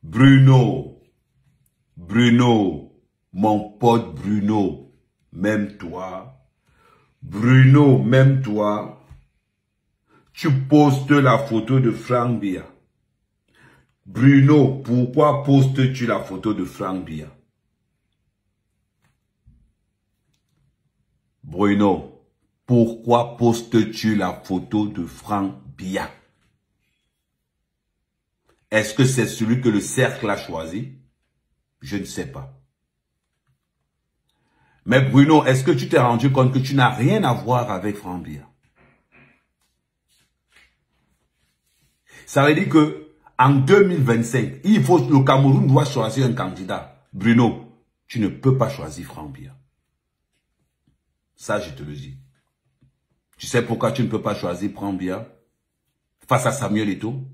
Bruno, mon pote Bruno, même toi, Bruno, même toi, tu postes la photo de Franck Biya. Bruno, pourquoi postes-tu la photo de Franck Biya? Bruno, pourquoi postes-tu la photo de Franck Biya? Est-ce que c'est celui que le cercle a choisi? Je ne sais pas. Mais Bruno, est-ce que tu t'es rendu compte que tu n'as rien à voir avec Franck Biya? Ça veut dire que en 2025, le Cameroun doit choisir un candidat. Bruno, tu ne peux pas choisir Franck Biya. Ça, je te le dis. Tu sais pourquoi tu ne peux pas choisir Franck Biya face à Samuel Eto'o?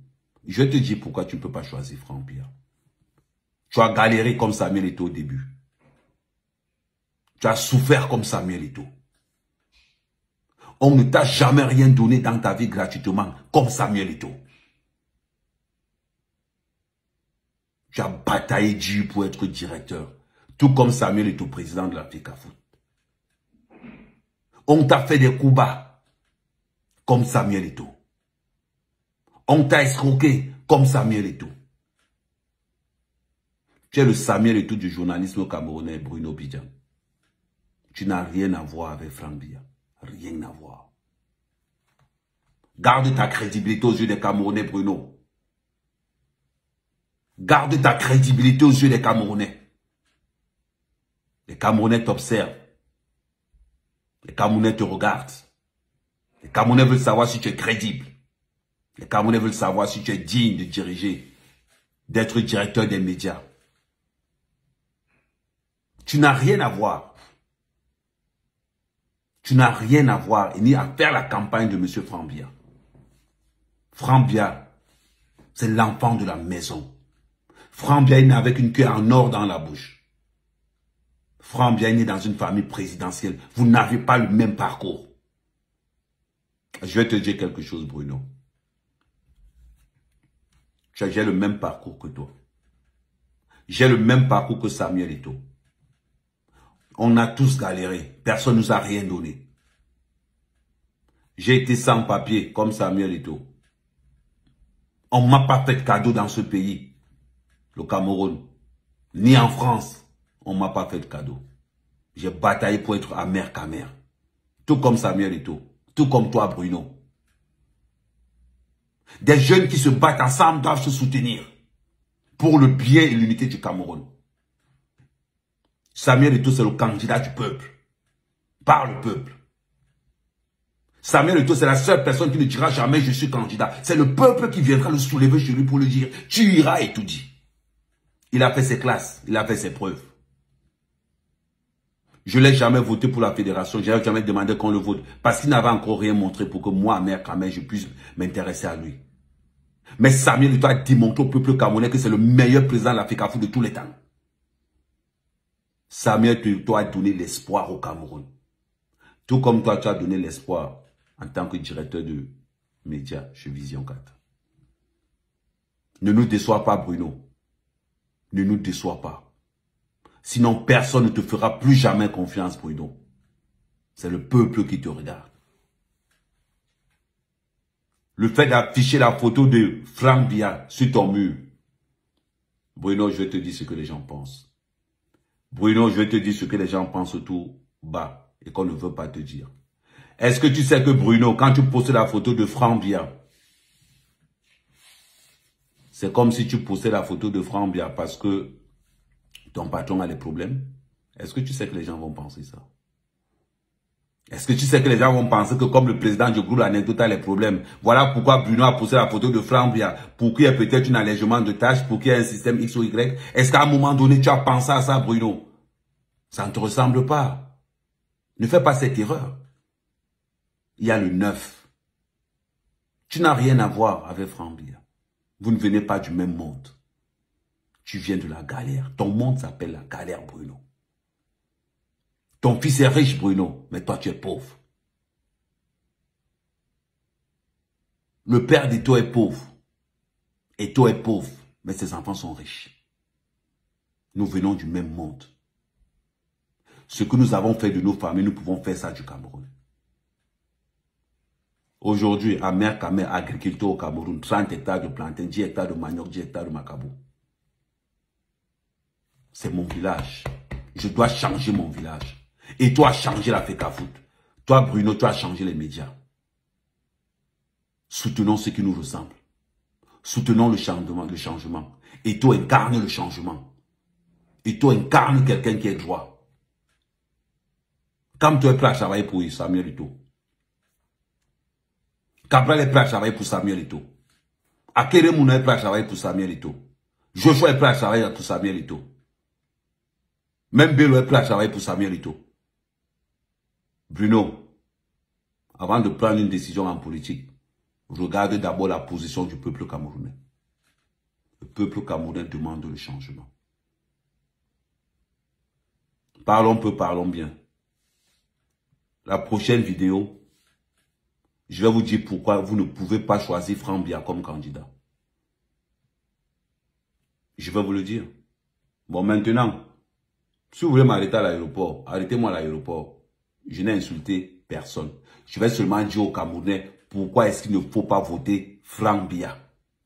Je te dis pourquoi tu ne peux pas choisir Franck Biya. Tu as galéré comme Samuel Eto'o au début. Tu as souffert comme Samuel Eto'o. On ne t'a jamais rien donné dans ta vie gratuitement comme Samuel Eto'o. Tu as bataillé dur pour être directeur. Tout comme Samuel Eto'o, président de la FECAFOOT. On t'a fait des coups bas comme Samuel Eto'o. On t'a escroqué comme Samuel Eto'o. Tu es le Samuel Eto'o du journalisme camerounais, Bruno Bidjan. Tu n'as rien à voir avec Franck Biya. Rien à voir. Garde ta crédibilité aux yeux des Camerounais, Bruno. Garde ta crédibilité aux yeux des Camerounais. Les Camerounais t'observent. Les Camerounais te regardent. Les Camerounais veulent savoir si tu es crédible. Les Camerounais veulent savoir si tu es digne de diriger, d'être directeur des médias. Tu n'as rien à voir. Tu n'as rien à voir, ni à faire la campagne de M. Franck Biya. Franck Biya, c'est l'enfant de la maison. Franck Biya est né avec une queue en or dans la bouche. Franck Biya est né dans une famille présidentielle. Vous n'avez pas le même parcours. Je vais te dire quelque chose, Bruno. J'ai le même parcours que toi. J'ai le même parcours que Samuel Eto'o. On a tous galéré. Personne ne nous a rien donné. J'ai été sans papier comme Samuel Eto'o. On ne m'a pas fait de cadeau dans ce pays, le Cameroun. Ni en France, on ne m'a pas fait de cadeau. J'ai bataillé pour être amer qu'amer. Tout comme Samuel Eto'o. Tout comme toi, Bruno. Des jeunes qui se battent ensemble doivent se soutenir pour le bien et l'unité du Cameroun. Samuel Eto'o, c'est le candidat du peuple. Par le peuple. Samuel Eto'o, c'est la seule personne qui ne dira jamais je suis candidat. C'est le peuple qui viendra le soulever chez lui pour lui dire tu iras étudier. Il a fait ses classes, il a fait ses preuves. Je ne l'ai jamais voté pour la fédération, je n'ai jamais demandé qu'on le vote. Parce qu'il n'avait encore rien montré pour que moi, mère, quand même, je puisse m'intéresser à lui. Mais Samuel Eto'o a démontré au peuple camerounais que c'est le meilleur président de la FECAFOOT de tous les temps. Samuel Eto'o a donné l'espoir au Cameroun. Tout comme toi, tu as donné l'espoir en tant que directeur de médias chez Vision 4. Ne nous déçois pas, Bruno. Ne nous déçois pas. Sinon, personne ne te fera plus jamais confiance, Bruno. C'est le peuple qui te regarde. Le fait d'afficher la photo de Franck Biya sur ton mur. Bruno, je vais te dire ce que les gens pensent. Bruno, je vais te dire ce que les gens pensent tout bas et qu'on ne veut pas te dire. Est-ce que tu sais que Bruno, quand tu postes la photo de Franck Biya, c'est comme si tu postais la photo de Franck Biya parce que ton patron a des problèmes? Est-ce que tu sais que les gens vont penser ça? Est-ce que tu sais que les gens vont penser que comme le président du groupe Anecdote a les problèmes, voilà pourquoi Bruno a posté la photo de Franck Biya, pour qu'il y ait peut-être un allègement de tâches, pour qu'il y ait un système X ou Y. Est-ce qu'à un moment donné, tu as pensé à ça, Bruno? Ça ne te ressemble pas. Ne fais pas cette erreur. Il y a le 9. Tu n'as rien à voir avec Franck Biya. Vous ne venez pas du même monde. Tu viens de la galère. Ton monde s'appelle la galère, Bruno. Ton fils est riche, Bruno, mais toi, tu es pauvre. Le père d'Eto'o est pauvre. Eto'o est pauvre. Mais ses enfants sont riches. Nous venons du même monde. Ce que nous avons fait de nos familles, nous pouvons faire ça du Cameroun. Aujourd'hui, à Merkamé, agriculteur au Cameroun, 30 hectares de plantain, 10 hectares de manioc, 10 hectares de macabo. C'est mon village. Je dois changer mon village. Et toi, changer la FECAFOOT. Toi, Bruno, tu as changé les médias. Soutenons ceux qui nous ressemblent. Soutenons le changement. Et toi, incarne le changement. Et toi, incarne quelqu'un qui est droit. Comme tu es prêt à travailler pour Samuel Eto'o. Cabral est prêt à travailler pour Samuel Eto'o. Akere Mouna est prêt à travailler pour Samuel Eto'o. Joshua est prêt à travailler pour Samuel Eto'o. Même Bello est prêt à travailler pour Samuel Eto'o. Bruno, avant de prendre une décision en politique, regarde d'abord la position du peuple camerounais. Le peuple camerounais demande le changement. Parlons peu, parlons bien. La prochaine vidéo, je vais vous dire pourquoi vous ne pouvez pas choisir Franck Biya comme candidat. Je vais vous le dire. Bon, maintenant, si vous voulez m'arrêter à l'aéroport, arrêtez-moi à l'aéroport. Je n'ai insulté personne. Je vais seulement dire aux Camerounais pourquoi est-ce qu'il ne faut pas voter Franck Biya.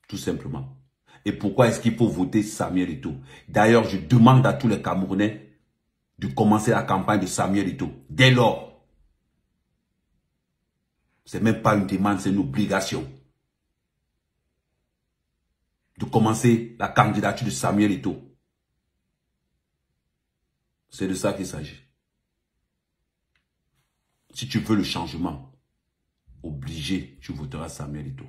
Tout simplement. Et pourquoi est-ce qu'il faut voter Samuel Eto'o. D'ailleurs, je demande à tous les Camerounais de commencer la campagne de Samuel Eto'o. Dès lors. C'est même pas une demande, c'est une obligation. De commencer la candidature de Samuel Eto'o. C'est de ça qu'il s'agit. Si tu veux le changement, obligé, tu voteras Samuel Eto'o.